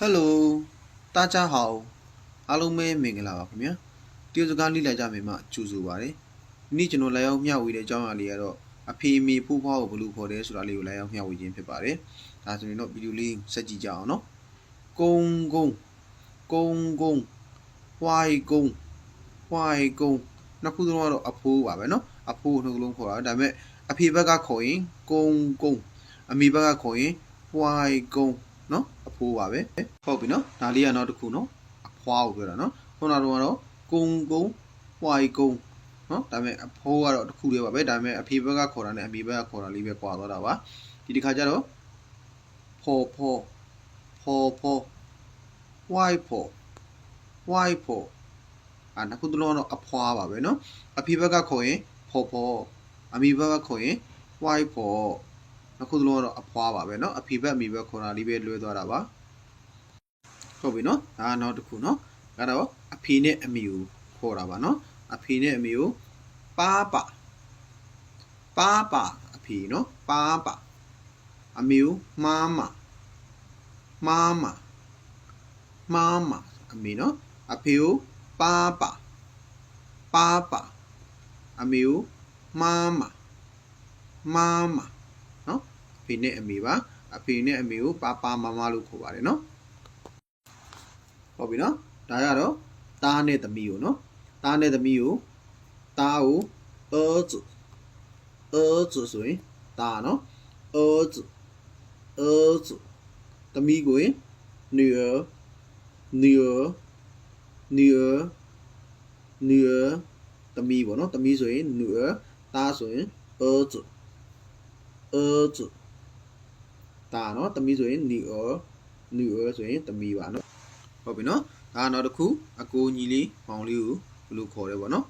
Hello 大家好အားလုံးပဲမင်္ဂလာပါခင်ဗျာတရုတ်စကားလေ့လာကြမယ်မှကြိုဆိုပါရစေဒီနေ့ကျွန်တော်လာရောက်မျှဝေတဲ့အကြောင်းအရာလေးကတော့အဖေအမေဖိုးဖွားကိုဘယ်လိုခေါ်တယ်ဆိုတာလေးကိုလာရောက်မျှဝေခြင်းဖြစ်ပါတယ်ဒါဆိုရင်တော့ဗီဒီယိုလေးဆက်ကြည့်ကြအောင်နော်ကုန်းကုန်းကုန်းကုန်းဝိုင်ကုန်းဝိုင်ကုန်းနှစ်ခုစလုံးကတော့အဖိုးပါပဲနော်အဖိုးနှစ်ခုလုံးခေါ်တာဒါပေမဲ့အဖေဘက်ကခေါ်ရင်ကုန်းကုန်းအမေဘက်ကခေါ်ရင်ဝိုင်ကုန်းနော်အဖိုးပါပဲဟုတ်ပြီနော်ဒါလေးကနောက်တစ်ခုနော်အဖွားကိုပြောတာနော်ခုနကတော့ကုန်းကုန်းဝိုင်ကုန်းနော်ဒါပေမဲ့အဖိုးကတော့တစ်ခုတည်းပါပဲဒါပေမဲ့အဖေဘက်ကခေါ်တာနဲ့အမေဘက်ကခေါ်တာလေးပဲကွာသွားတာပါဒီတစ်ခါကျတော့ဖော်ဖော်ဖော်ဖော်ဝိုင်ဖော်ဝိုင်ဖော်နှစ်ခုတလုံးတော့အဖွားပါပဲနော်အဖေဘက်ကခေါ်ရင်ဖော်ဖော်အမေဘက်ကခေါ်ရင်ဝိုင်ဖော်နှစ်ခုစလုံးကတော့အဖွားပါပဲเนาะအဖေဘက်အမေဘက်ခေါ်တာလေးပဲလွဲသွားတာပါဟုတ်ပြီเนาะဒါကနောက်တစ်ခုเนาะဒါတော့အဖေနဲ့အမေကိုခေါ်တာပါเนาะအဖေနဲ့အမေကိုပါပါပါပါအဖေเนาะပါပါအမေကိုမာမာမာမာမာမာအမေเนาะအဖေကိုပါပါပါပါအမေကိုမာမာမာမာနော်အဖေနဲ့အမေပါအဖေနဲ့အမေကိုပါပါမာမာလို့ခေါ်ပါတယ်နော်ဟုတ်ပြီနော်ဒါကတော့သားနဲ့သမီးကိုနော်သားနဲ့သမီးကိုသားကို儿子ဆိုရင်သားနော်儿子သမီးကိုရင်女儿သမီးပေါ့နော်သမီးဆိုရင်女儿သားဆိုရင်儿子ဒါနော်သမီးဆိုရင်女儿ဆိုရင်သမီးပါနော်ဟုတ်ပြီနော်ဒါနောက်တစ်ခုအကိုညီလေးမောင်လေးကိုဘယ်လိုခေါ်လဲပေါ့နော်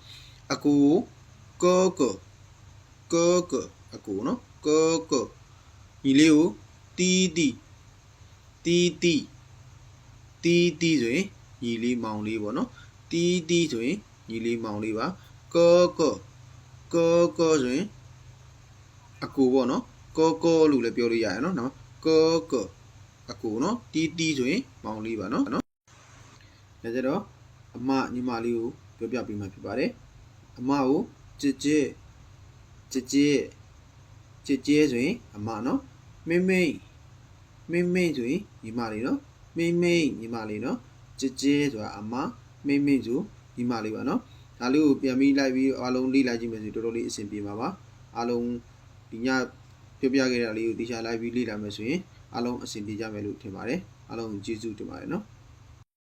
အကိုကောအကိုနော်ကောညီလေးကိုတီတီဆိုရင်ညီလေးမောင်လေးပေါ့နော်တီဆိုရင်ညီလေးမောင်လေးပါကောဆိုရင်အကိုပေါ့နော်ကောလို့လည်းပြောလို့ရတယ်နော်ကောအကိုနော်တီဆိုရင်မောင်လေးပါနော်ဒါကြတော့အမညီမလေးကိုပြောပြပေးမှာဖြစ်ပါတယ်အမကိုကြဲဆိုရင်အမနော်မိမ့်ဆိုရင်ညီမလေးနော်မိမ့်ညီမလေးနော်ကြဲဆိုတာအမမိမ့်ဆိုညီမလေးပါနော်ဒါလေးကိုပြန်ပြီးလိုက်ပြီးအားလုံးလေ့လာကြည့်မယ်ဆိုတော်တော်လေးအဆင်ပြေမှာပါအားလုံးဒီညပြောပြခဲ့တာလေးကိုတရားလိုက်ပြီးလေ့လာမယ်ဆိုရင်အားလုံးအဆင်ပြေကြမယ်လို့ထင်ပါတယ်အားလုံးကျေးဇူးတင်ပါတယ်နော်